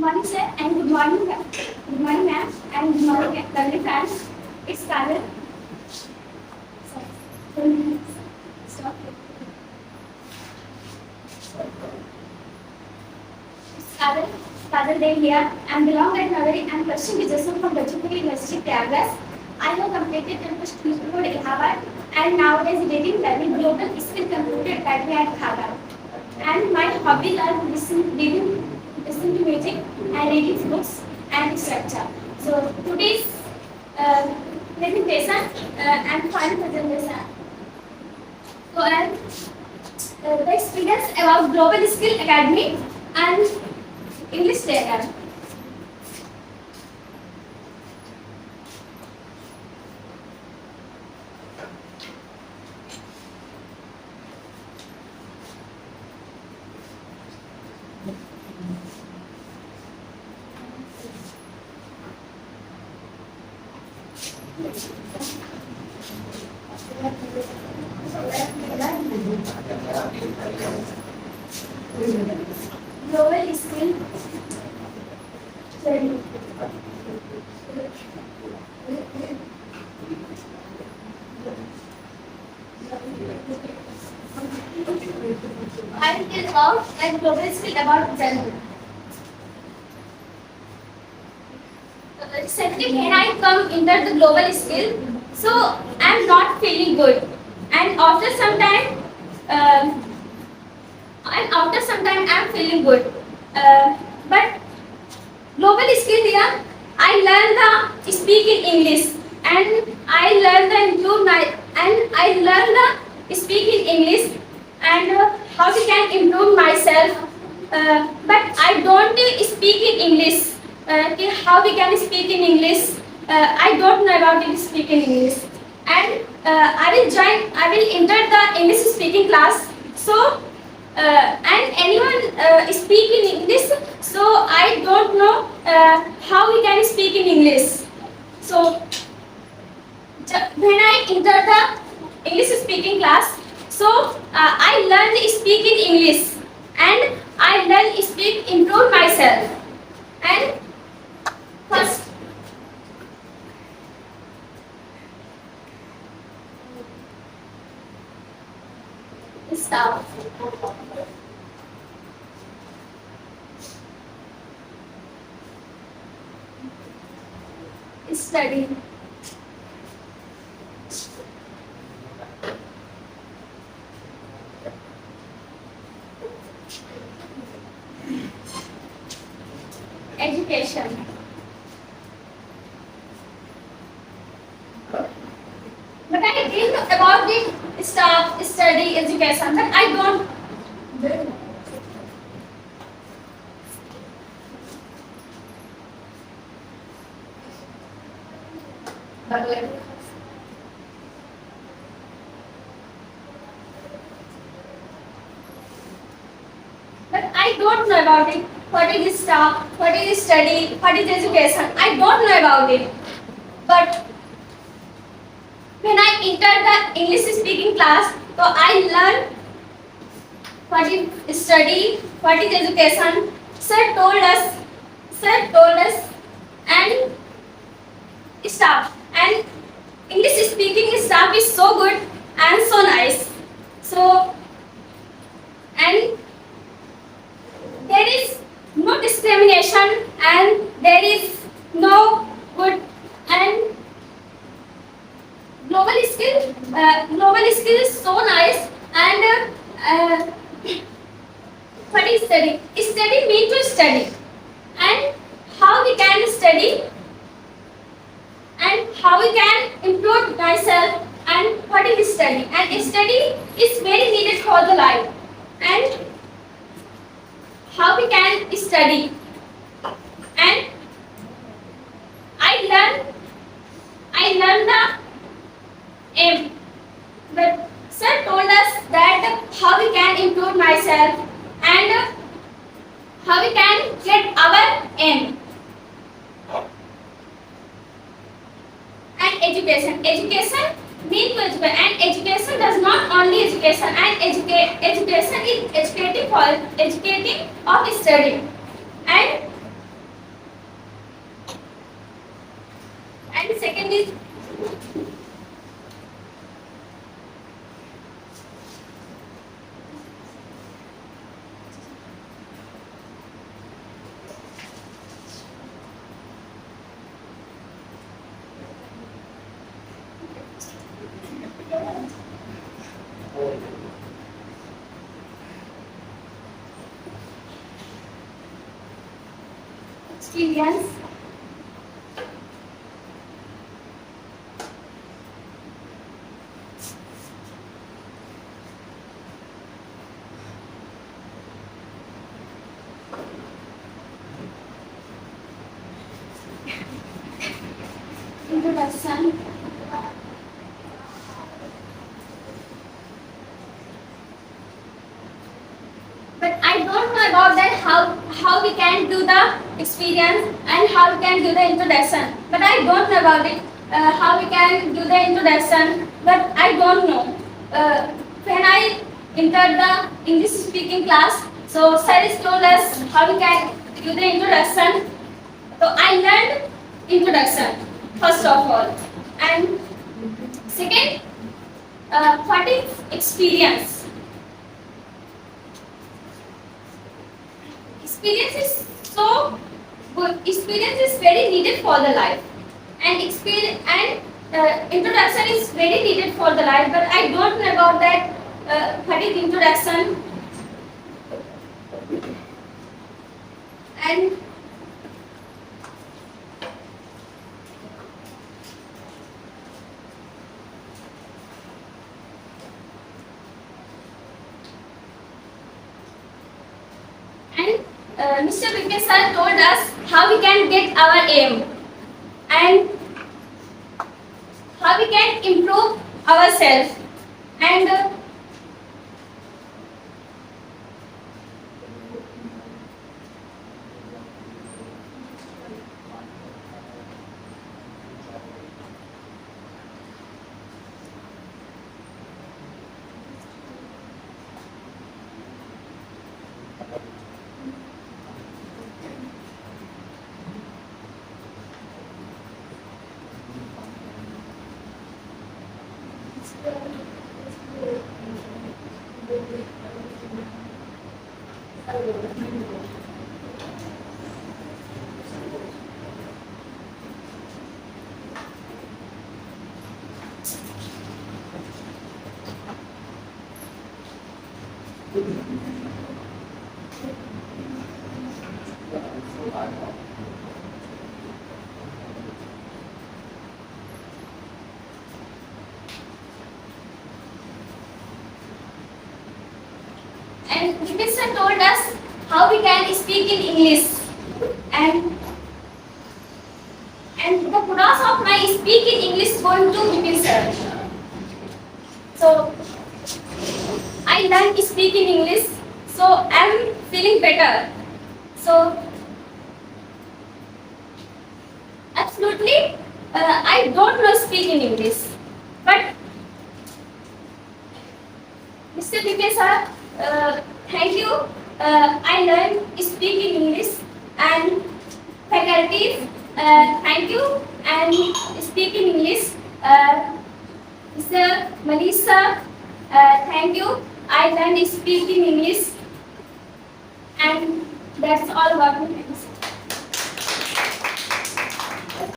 morning, sir, and good morning, ma'am. Good morning, ma'am, and good morning, lovely friends. It's Karan. Stop. It's Karan Dev here. I belong at Nagari and pursuing business from Bachapur University, Prayagraj. I have completed campus Code Allahabad and nowadays reading learning global skill computer academy at Khaga. And my hobbies are listening to music and reading books and etc. So today's uh, presentation and final presentation. So the experience about Global Skill Academy and English Trainer. Global Skill Study. I will tell about like global skill about Zen. Recently, when I come into the global skill, so I am not feeling good, and after some time I am feeling good. But global skill here, I learn the speak in English, and I learn the improve my and I learn the speak in English and how we can improve myself. But I don't speak in English. How we can speak in English? I don't know about it speak in English, and I will enter the English speaking class. So and anyone speak in English, so I don't know how we can speak in English. So when I enter the English speaking class, so I learn speak in English and I learn speak improve myself. And first start. Study. Education. But I think about the staff, study, education, but I don't. But I don't know about it. What is staff? What is study? What is education? I don't know about it. But when I enter the English speaking class, so I learn what is study, what is education. Sir told us, and staff and English speaking staff is so good and so nice. So and there is no discrimination and there is no good and global skill is so nice and what is study? Study means to study and how we can study and how we can improve myself and what is study and study is very needed for the life and how we can study and I learn the aim. But sir told us that how we can improve myself and how we can get our aim. And education means to educate and education does not only education and education is educating of study and And second is experience. Introduction. But I don't know about that how we can do the experience and how we can do the introduction. But I don't know about it. How we can do the introduction. But I don't know. When I entered the English speaking class, so sir has told us how we can do the introduction. So I learned introduction first of all, and second, what is experience? Experience is so good. Experience is very needed for the life, and experience and introduction is very needed for the life. But I don't know about that. What is introduction? And Mr. Bipin sir told us how we can get our aim and how we can improve ourselves and Bipin sir told us how we can speak in English and the kudos of my speak in English going to Bipin sir. So I learned to speak in English, so I'm feeling better. So absolutely, I don't know speak in English, but Mr. Bipin sir, thank you. I learned to speak in English and faculties, thank you and speak in English. Mr. Manish sir, thank you. I learned to speak in English and that's all about me.